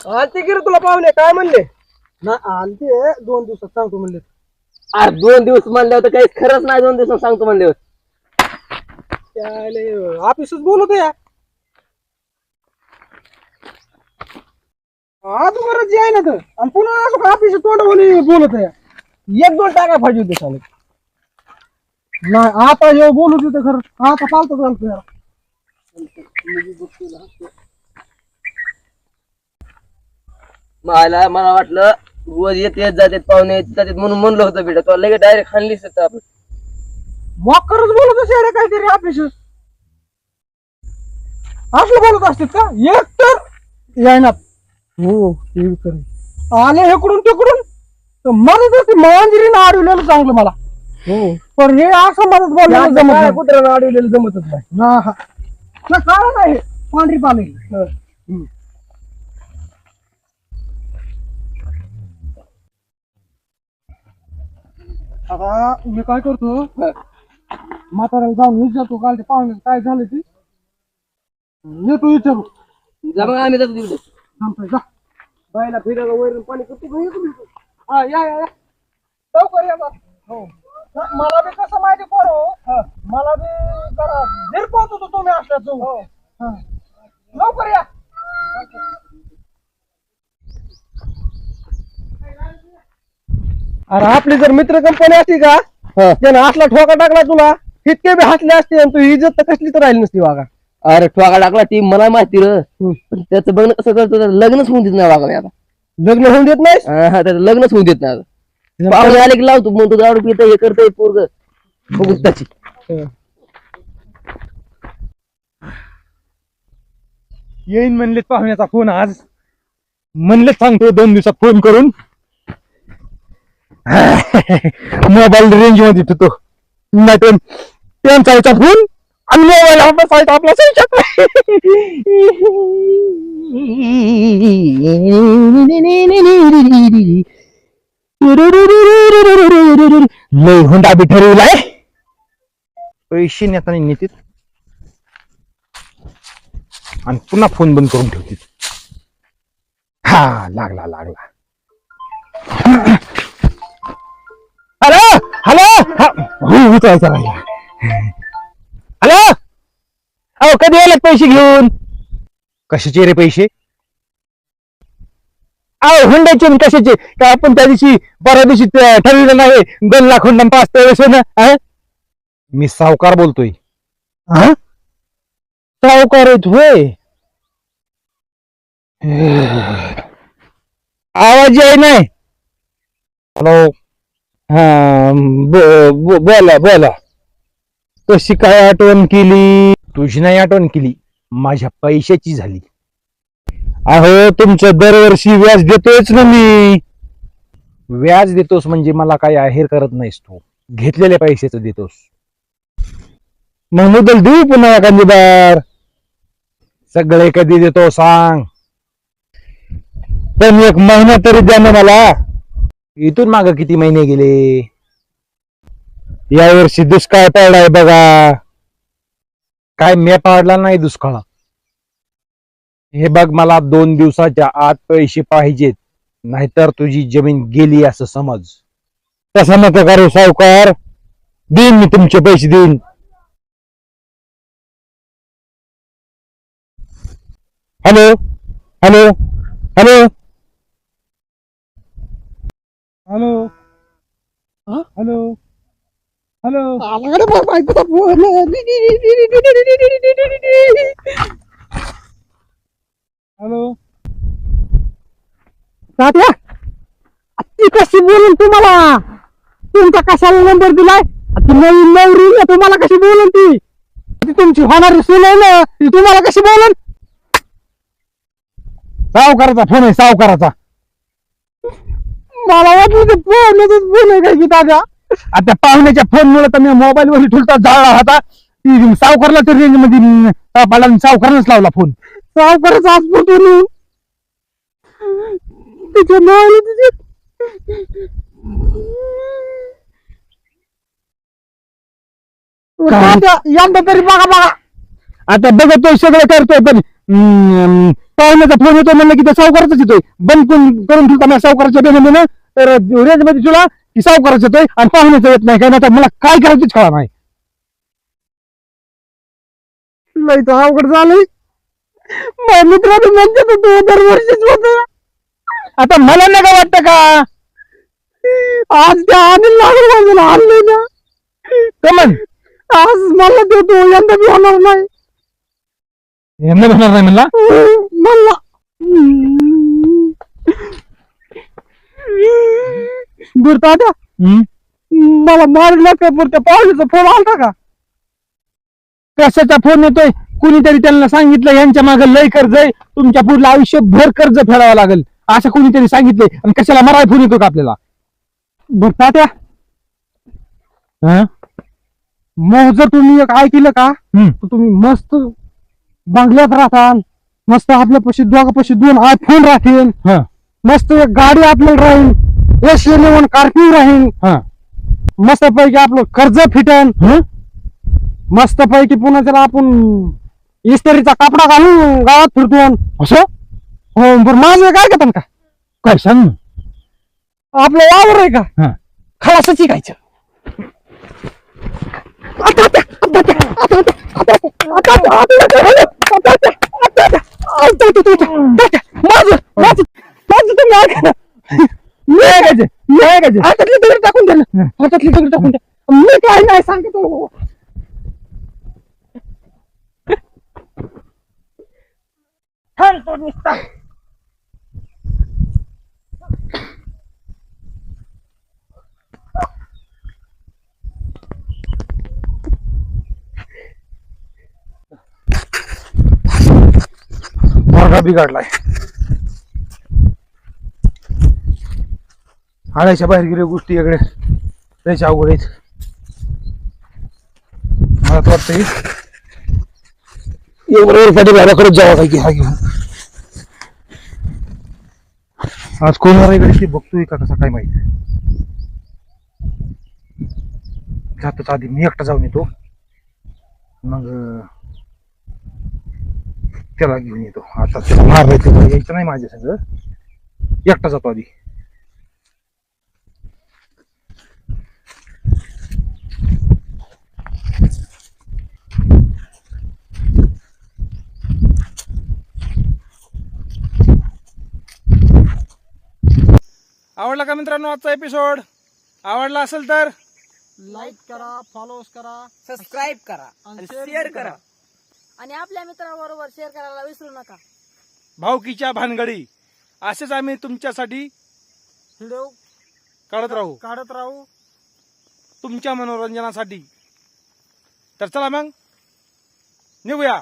आलते की रे तुला पाहुणे काय म्हणले ना आलते 2 दिवसात सांगतो म्हणले अरे 2 दिवस म्हणल्यावर तर काही खरंच नाही 2 दिवसात सांगतो म्हणल्यावर ऑफिसच बोलत या आज बरंच आहे ना तर आणि पुन्हा ऑफिस तोंड बोलत आहे 1-2 टाका पाहिजे होते चालेल नाही आता हे बोलू तिथे खरं आता चालतं यार मला वाटलं रोज येत जातात पाहुणे येत जातात म्हणून म्हणलं होतं बेटा तुला लगेच डायरेक्ट खाल्लीच आपण मॉकरच बोलत असे काहीतरी ऑफिस असं बोलत असतात का एक तर यायना हो ते खरं आले हेकडून तिकडून तर म्हणत होती मांजरीनं अडवलेलं चांगलं मला हो पण हे असं म्हणत बोललं जमत कुत्र्यानं अडवलेलं जमतच नाही ना कारण आहे पांढरी पाणी आता मी काय करतो म्हाताऱ्याला जाऊन विचारतो काल ते पाहुणे काय झालं ते येतो विचारू जा मग आम्ही जातो तिकडे थांबतोय जा बायला फिरायला वैरण पाणी करतो हा या लवकर या हो मला बी कसं माहिती करो मला बी जरा धीर पोहोचतो तुम्ही असल्याचं लवकर या अरे आपली जर मित्र कंपनी असती का त्यानं असला ठोका टाकला तुला इतके बी हसले असते आणि तू इज्जत तर कसली तर राहिली नसती वागा अरे ठोका टाकला ती मला माहिती र पण त्याचं बघणं कसं करतो लग्नच होऊन देत नाही वागा मी आता लग्न होऊन देत नाही त्याचं लग्नच होऊन देत नाही पाहुणे आले की लावतो मग तू दारू पित हे करतोय पोरग बघू त्याची येईन म्हणलेत पाहुण्याचा फोन आज म्हणले सांगतो 2 दिवसात फोन करून मोबाईल रेंज मध्ये ठेवतो नाही त्यांचा याचा फोन आणि मोबाईल आपला आपला लय हुंडा बी ठरवलाय पैसे नेताना नेतील आणि पुन्हा फोन बंद करून ठेवतील हा लागला हॅलो हो उचलायचा राहिला हॅलो अहो कधी आले पैसे घेऊन कशाचे रे पैसे अहो हुंड्याचे कशाचे का आपण त्या दिवशी परवा दिवशी ठरविलं नाही 2 लाख हुंडा 5 तोळे ना मी सावकार बोलतोय सावकार आहेत होय आवाज आहे नाही हॅलो हा बोला कशी काय आठवण केली तुझी नाही आठवण केली माझ्या पैशाची झाली अहो तुमचं दरवर्षी व्याज देतोयच ना मी व्याज देतोस म्हणजे मला काय आहेर करत नाहीस तू घेतलेल्या पैशाचं देतोस मग मुदल देऊ पुन्हा एखादी बार सगळे कधी देतो सांग पण 1 महिना तरी द्या ना मला इथून माग किती महिने गेले यावर्षी दुष्काळ पडलाय बघा काय मे पाडला नाही दुष्काळ हे बघ मला 2 दिवसाच्या आत पैसे पाहिजेत नाहीतर तुझी जमीन गेली असं समज तसं नका करू सावकार देईन मी तुमचे पैसे देईन hello hello hello hello hello hello hello Tatya ती कशी बोलून तुम्हाला तुमचा कशाला नंबर दिलाय ती नवीन नवरी तुम्हाला कशी बोलून ती तुमची होणारी सून आहे ना ती तुम्हाला कशी बोलून सावकाराचा फोन आहे सावकाराचा मला वाटलं ते फोन आहे काय की दादा आता पाहुण्याच्या फोन मुळे तर मी मोबाईल वर ठुलता जाळला होता ती सावकारला तर रेंज मध्ये सावकारालाच लावला फोन सावकाराचा हॉस्पिटल म्हणून तिच्या नावाला तिचे यंदा तरी बघा आता बघतोय सगळं करतोय पण पाहुण्याचा फोन येतो म्हणलं की त्या सावकाराचाच येतोय. बंद करून ठेवता ना सावकाराच्या बेनमध्ये, तर रेंज मध्ये तुला की सावकाराचा येतोय आणि पाहुण्याचा येत नाही. काय नाही, आता मला काय करायचं कळा नाही. नाही तर अवघड झालंय. माझ्या मित्राने म्हणते तू दरवर्षीच होत. आता मला नाही का वाटतं का आज त्या अनिल लागून बाजूला आणले ना, कमन आज मला देतो यंदा बी होणार नाही यंदा होणार नाही म्हणला. मला. बरं तात्या, मला मारला का बरं त्या पाहुण्याचा फोन आलता का? कशाचा फोन येतोय? कुणीतरी त्यांना सांगितलं यांच्या मागे लय कर्ज आहे, तुमच्या पुढलं आयुष्यभर कर्ज फेडावं लागेल असं कुणीतरी सांगितलंय. आणि कशाला मराय फोन येतो का आपल्याला? बरं तात्या, हं? मग जर तुम्ही एक ऐकलं का, तर तुम्ही मस्त बंगल्यात राहताल, मस्त आपल्या पशी दोघापाशी 2 आयफोन राहतील, हं, मस्त एक गाडी आपल्याला राहील, S11 कार्पिव राहील, हं, मस्त पैकी आपलं कर्ज फिटन, हं? मस्त पैकी पुन्हा त्याला आपण इस्त्रीचा कपडा घालून गावात फिरतो. असं हो, बरं माझं काय घेतात का? काय सांग ना. आपलं वावर आहे का, हं. खलासच शिकायचं. हातातली दगड टाकून द्या ना, हातातली दगड टाकून द्या. मी काय नाही सांगतो. तो नुसता मार्गा बिघडलाय. आळ्याच्या बाहेर गेल्या गोष्टी इकडे त्याच्या अवघड आहेत. मला तर वाटतंय एवढ्यासाठी घराकडेच जावं काय की हा घेऊन. आज कोण इकडे ते बघतोय का कसा काय माहिती. जातोच आधी मी एकटा जाऊन येतो, मग त्याला घेऊन येतो. आता त्याला मारलाय ते यायचं नाही माझ्या संग, एकटा जातो आधी. आवडला का मित्रांनो आजचा एपिसोड? आवडला असेल तर लाईक करा, फॉलो करा, सबस्क्राईब करा आणि शेअर करा. आणि आपल्या मित्रांबरोबर शेअर करायला विसरू नका. भावकीच्या भानगडी असेच आम्ही तुमच्यासाठी व्हिडिओ काढत राहू तुमच्या मनोरंजनासाठी. तर चला मग निघूया.